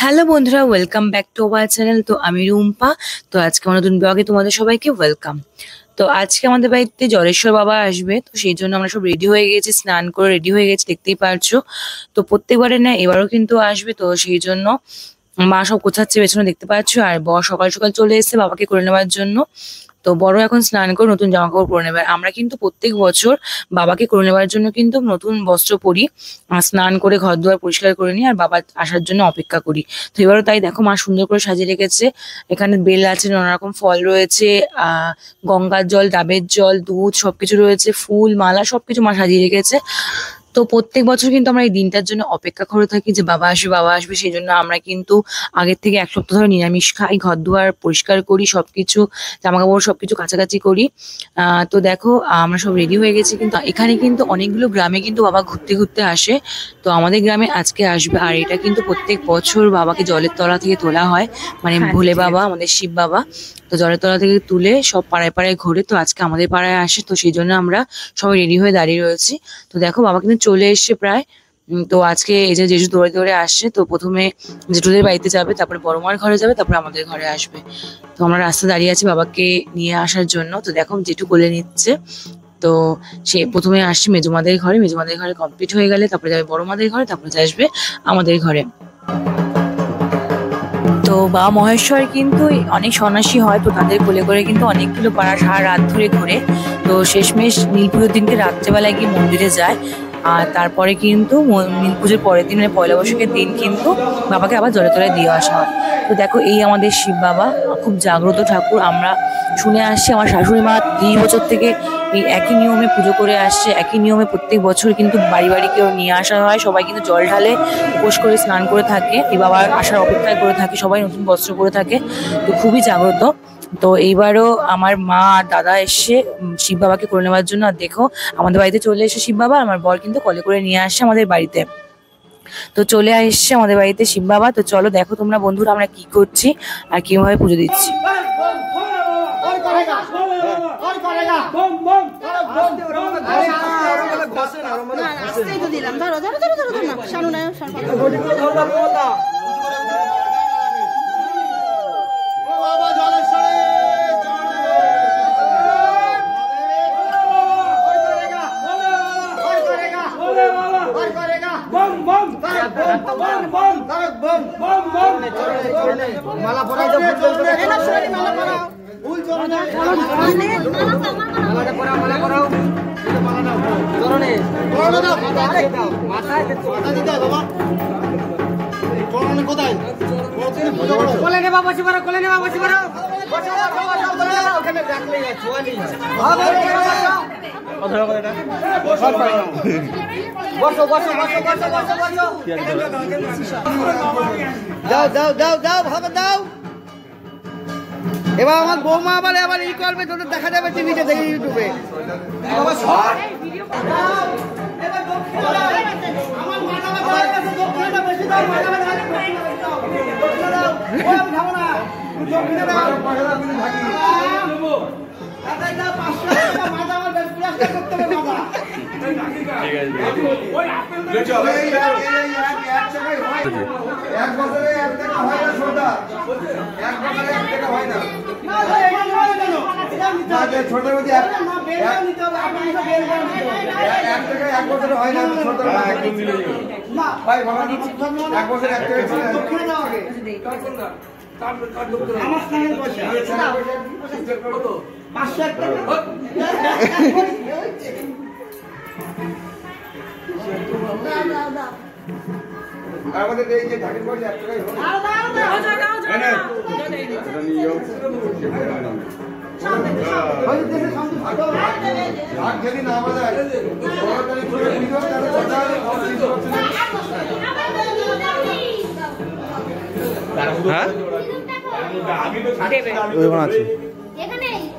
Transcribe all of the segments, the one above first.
Hello বন্ধুরা, welcome back to our channel. তো আমি রুম্পা। তো আজকে আমার নতুন ব্লগে তোমাদের সবাইকে ওয়েলকাম। তো আজকে আমাদের বাড়িতে জলেশ্বর বাবা আসবে, তো সেই জন্য আমরা সব রেডি হয়ে গেছি, স্নান করে রেডি হয়ে গেছি, দেখতেই পারছো। তো প্রত্যেকবারে না এবারও কিন্তু আসবে, তো সেই জন্য মা সব গোছাচ্ছে পেছনে, দেখতে পাচ্ছ। আর বর সকাল সকাল চলে এসেছে বাবাকে করে নেওয়ার জন্য। তো বড় এখন স্নান করে নতুন জামা কাপড় পরে নেবে। আমরা কিন্তু প্রত্যেক বছর বাবাকে করে নেওয়ার জন্য কিন্তু নতুন বস্ত্র পরি, স্নান করে ঘর দুয়ার পরিষ্কার করে নিই, আর বাবা আসার জন্য অপেক্ষা করি। তো এবারও তাই দেখো, মা সুন্দর করে সাজিয়ে রেখেছে। এখানে বেল আছে, নানা রকম ফল রয়েছে, গঙ্গার জল, ডাবের জল, দুধ সবকিছু রয়েছে, ফুল মালা সবকিছু মা সাজিয়ে রেখেছে। তো প্রত্যেক বছর কিন্তু আমরা এই দিনটার জন্য অপেক্ষা করে থাকি যে বাবা আসবে বাবা আসবে। সেই জন্য আমরা কিন্তু আগের থেকে এক সপ্তাহ ধরে নিরামিষ খাই, ঘর দুয়ার পরিষ্কার করি, সবকিছু জামা কাপড় সবকিছু কাছাকাছি করি। তো দেখো আমরা সব রেডি হয়ে গেছি। কিন্তু এখানে কিন্তু অনেকগুলো গ্রামে কিন্তু বাবা ঘুরতে ঘুরতে আসে। তো আমাদের গ্রামে আজকে আসবে, আর এটা কিন্তু প্রত্যেক বছর বাবাকে জলের তলা থেকে তোলা হয়, মানে ভোলে বাবা, আমাদের শিব বাবা। তো জলের তলা থেকে তুলে সব পাড়ায় পাড়ায় ঘোরে। তো আজকে আমাদের পাড়ায় আসে, তো সেই জন্য আমরা সবাই রেডি হয়ে দাঁড়িয়ে রয়েছি। তো দেখো বাবা কিন্তু চলে এসছে প্রায়। তো আজকে এই যে জেঠু দৌড়ে দৌড়ে আসছে। তো প্রথমে জেঠুদের বাড়িতে যাবে, তারপরে বড় মার ঘরে যাবে, তারপরে আমাদের ঘরে আসবে। তো আমরা রাস্তা দাঁড়িয়ে আছি বাবাকে নিয়ে আসার জন্য। তো দেখো জেঠু কোলে নিচ্ছে। তো সে প্রথমে আসছে মেজুমাদের ঘরে, মেজুমাদের ঘরে কমপ্লিট হয়ে গেলে তারপরে যাবে বড় মাদের ঘরে, তারপরে আসবে আমাদের ঘরে। তো বাবা মহেশ্বর কিন্তু অনেক সন্ন্যাসী হয়, তো তাদের কোলে করে কিন্তু অনেকগুলো পাড়া সারা রাত ধরে ঘোরে। তো শেষমেশ নীল পুজোর দিনকে রাত্রেবেলায় গিয়ে মন্দিরে যায়, আর তারপরে কিন্তু নীল পুজোর পরের দিন মানে পয়লা বৈশাখের দিন কিন্তু বাবাকে আবার জলে তলায় দিয়ে আসা হয়। তো দেখো এই আমাদের শিব বাবা, খুব জাগ্রত ঠাকুর। আমরা শুনে আসছি, আমার শাশুড়ি মা 30 বছর থেকে এই একই নিয়মে পুজো করে আসছে, একই নিয়মে প্রত্যেক বছর কিন্তু বাড়ি বাড়ি কেউ নিয়ে আসা হয়। সবাই কিন্তু জল ঢালে, উপোস করে স্নান করে থাকে, এই বাবার আসার অপেক্ষায় করে থাকে, সবাই নতুন বস্ত্র পরে থাকে। তো খুবই জাগ্রত। তো এইবারও আমার মা আর দাদা এসে শিব বাবাকে করে নেওয়ার জন্য। আর দেখো আমাদের বাড়িতে চলে এসে শিব বাবা, আমার বর কিন্তু কলে করে নিয়ে আসছে আমাদের বাড়িতে। তো চলে আসছে আমাদের বাড়িতে শিব বাবা। তো চলো দেখো তোমরা বন্ধুরা আমরা কি করছি আর কিভাবে পুজো দিচ্ছি। মালা পরাই দাও, ফুল চরণে মালা পরাও, মালা পরাও, মালা দাও চরণে, চরণে দাও, মাথায় দাও, মাথা দিতে বাবা। চরণে কোথায়? কোলে নে বাবা, বসে পড়ো, কোলে নে বাবা, বসে পড়ো, ওখানে রাখলে ছোয়ালি কথা কথা এটা বসো বসো বসো বসো বসো বসো বসো, দাও দাও দাও দাও ভাবে দাও। এবার আমার বৌমা আবার ই করবে, তোদের দেখা যাবে টিভিতে, দেখে ইউটিউবে। আমাদের এই যে ঢাকির পয়সা 1 টাকাই হবে।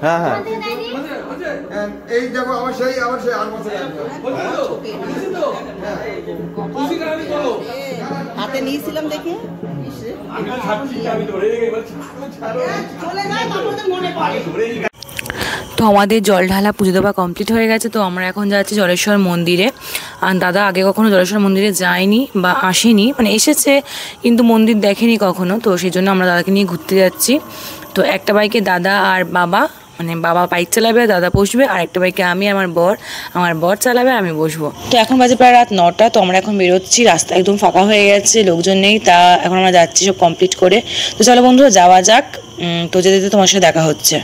হ্যাঁ হ্যাঁ এই দেখো অবশ্যই অবশ্যই আর বছর হাতে নিয়েছিলাম দেখে তো আমাদের জল ঢালা পুজো দেওয়া কমপ্লিট হয়ে গেছে। তো আমরা এখন যাচ্ছি জলেশ্বর মন্দিরে। আর দাদা আগে কখনো জলেশ্বর মন্দিরে যায়নি বা আসেনি, মানে এসেছে কিন্তু মন্দির দেখেনি কখনো। তো সেই জন্য আমরা দাদাকে নিয়ে ঘুরতে যাচ্ছি। তো একটা বাইকে দাদা আর বাবা, মানে বাবা বাইক চালাবে, দাদা বসবে, আর একটা বাইকে আমি আমার বর চালাবে, আমি বসবো। তো এখন বাজে প্রায় রাত 9টা। তো আমরা এখন বেরোচ্ছি, রাস্তা একদম ফাঁকা হয়ে গেছে, লোকজন নেই। তা এখন আমরা যাচ্ছি সব কমপ্লিট করে। তো চলো বন্ধুরা যাওয়া যাক। তো যেতে যেতে তোমার সাথে দেখা হচ্ছে।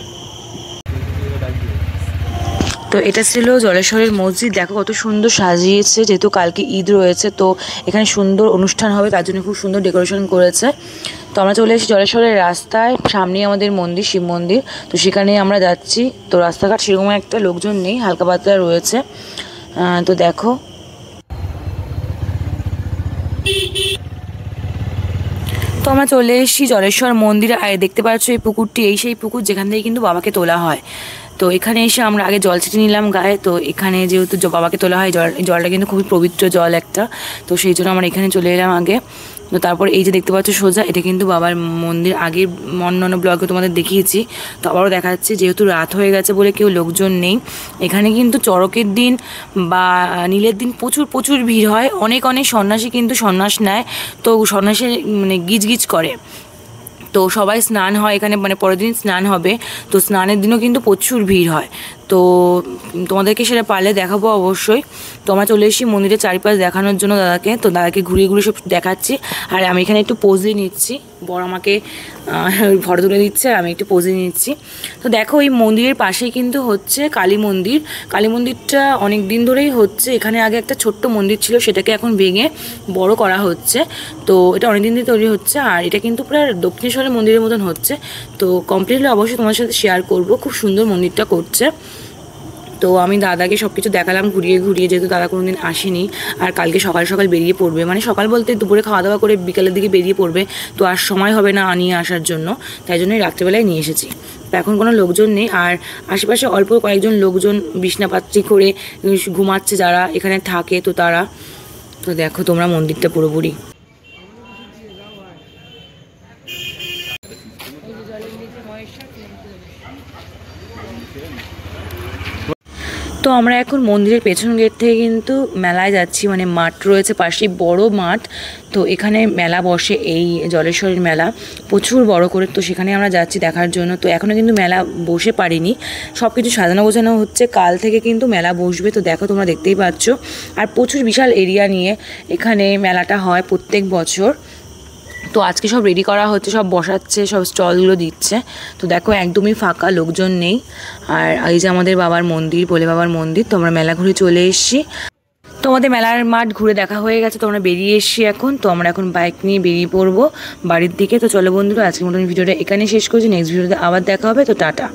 তো এটা ছিল জলেশ্বরের মসজিদ। দেখো কত সুন্দর সাজিয়েছে, যেহেতু কালকে ঈদ রয়েছে তো এখানে সুন্দর অনুষ্ঠান হবে, তার জন্য খুব সুন্দর ডেকোরেশন করেছে। তো আমরা চলে এসেছি জলেশ্বরের রাস্তায়, সামনেই আমাদের মন্দির, শিব মন্দির। তো সেখানেই আমরা যাচ্ছি। তো রাস্তাঘাট সেরকম একটা লোকজন নেই, হালকা পাতলা রয়েছে। তো দেখো তো আমরা চলে এসেছি জলেশ্বর মন্দিরে। আর দেখতে পাচ্ছ এই পুকুরটি, এই সেই পুকুর যেখান থেকে কিন্তু বাবাকে তোলা হয়। তো এখানে এসে আমরা আগে জল ছিটিয়ে নিলাম গায়ে। তো এখানে যেহেতু বাবাকে তোলা হয়, জলটা কিন্তু খুবই পবিত্র জল একটা, তো সেই জন্য আমরা এখানে চলে এলাম আগে। তো তারপর এই যে দেখতে পাচ্ছ সোজা, এটা কিন্তু বাবার মন্দির। আগের অন্যান্য ব্লগে তোমাদের দেখিয়েছি, তো আবারও দেখাচ্ছি। যেহেতু রাত হয়ে গেছে বলে কেউ লোকজন নেই এখানে, কিন্তু চড়কের দিন বা নীলের দিন প্রচুর প্রচুর ভিড় হয়। অনেক অনেক সন্ন্যাসী কিন্তু সন্ন্যাস নেয়, তো সন্ন্যাসী মানে গিজগিজ করে। তো সবাই স্নান হয় এখানে, মানে পরের দিন স্নান হবে। তো স্নানের দিনও কিন্তু প্রচুর ভিড় হয়। তো তোমাদেরকে সেটা পারলে দেখাবো অবশ্যই। তো আমরা চলে এসেছি মন্দিরের চারিপাশ দেখানোর জন্য দাদাকে। তো দাদাকে ঘুরিয়ে ঘুরিয়ে সব দেখাচ্ছি। আর আমি এখানে একটু পোজ দিয়ে নিচ্ছি, বর আমাকে ফটো তুলে দিচ্ছে আর আমি একটু পোজ দিয়ে নিচ্ছি। তো দেখো এই মন্দিরের পাশেই কিন্তু হচ্ছে কালী মন্দির। কালী মন্দিরটা অনেক দিন ধরেই হচ্ছে। এখানে আগে একটা ছোট্ট মন্দির ছিল, সেটাকে এখন ভেঙে বড় করা হচ্ছে। তো এটা অনেক দিন ধরে তৈরি হচ্ছে, আর এটা কিন্তু প্রায় দক্ষিণেশ্বরের মন্দিরের মতন হচ্ছে। তো কমপ্লিট হলে অবশ্যই তোমার সাথে শেয়ার করব। খুব সুন্দর মন্দিরটা করছে। তো আমি দাদাকে সব কিছু দেখালাম ঘুরিয়ে ঘুরিয়ে, যেহেতু দাদা কোনো দিন আসেনি। আর কালকে সকাল সকাল বেরিয়ে পড়বে, মানে সকাল বলতে দুপুরে খাওয়া দাওয়া করে বিকালের দিকে বেরিয়ে পড়বে। তো আর সময় হবে না নিয়ে আসার জন্য, তাই জন্যই রাত্রেবেলায় নিয়ে এসেছি। তো এখন কোনো লোকজন নেই, আর আশেপাশে অল্প কয়েকজন লোকজন বিছনাপাত্রি করে ঘুমাচ্ছে যারা এখানে থাকে, তো তারা। তো দেখো তোমরা মন্দিরটা পুরোপুরি। তো আমরা এখন মন্দিরের পেছন গেট থেকে কিন্তু মেলায় যাচ্ছি, মানে মাঠ রয়েছে পাশে, বড় মাঠ। তো এখানে মেলা বসে, এই জলেশ্বরের মেলা প্রচুর বড় করে। তো সেখানে আমরা যাচ্ছি দেখার জন্য। তো এখনও কিন্তু মেলা বসে পারিনি, সব কিছু সাজানো গোছানো হচ্ছে, কাল থেকে কিন্তু মেলা বসবে। তো দেখো তোমরা দেখতেই পাচ্ছ। আর প্রচুর বিশাল এরিয়া নিয়ে এখানে মেলাটা হয় প্রত্যেক বছর। তো আজকে সব রেডি করা হচ্ছে, সব বসাচ্ছে, সব স্টলগুলো দিচ্ছে। তো দেখো একদমই ফাঁকা, লোকজন নেই। আর এই যে আমাদের বাবার মন্দির, ভোলে বাবার মন্দির। তো আমরা মেলা ঘুরে চলে এসেছি। তো আমাদের মেলার মাঠ ঘুরে দেখা হয়ে গেছে। তো আমরা বেরিয়ে এসেছি এখন। তো আমরা এখন বাইক নিয়ে বেরিয়ে পড়বো বাড়ির দিকে। তো চলো বন্ধুরা, আজকের মতন ভিডিওটা এখানে শেষ করছি। নেক্সট ভিডিওতে আবার দেখা হবে। তো টাটা।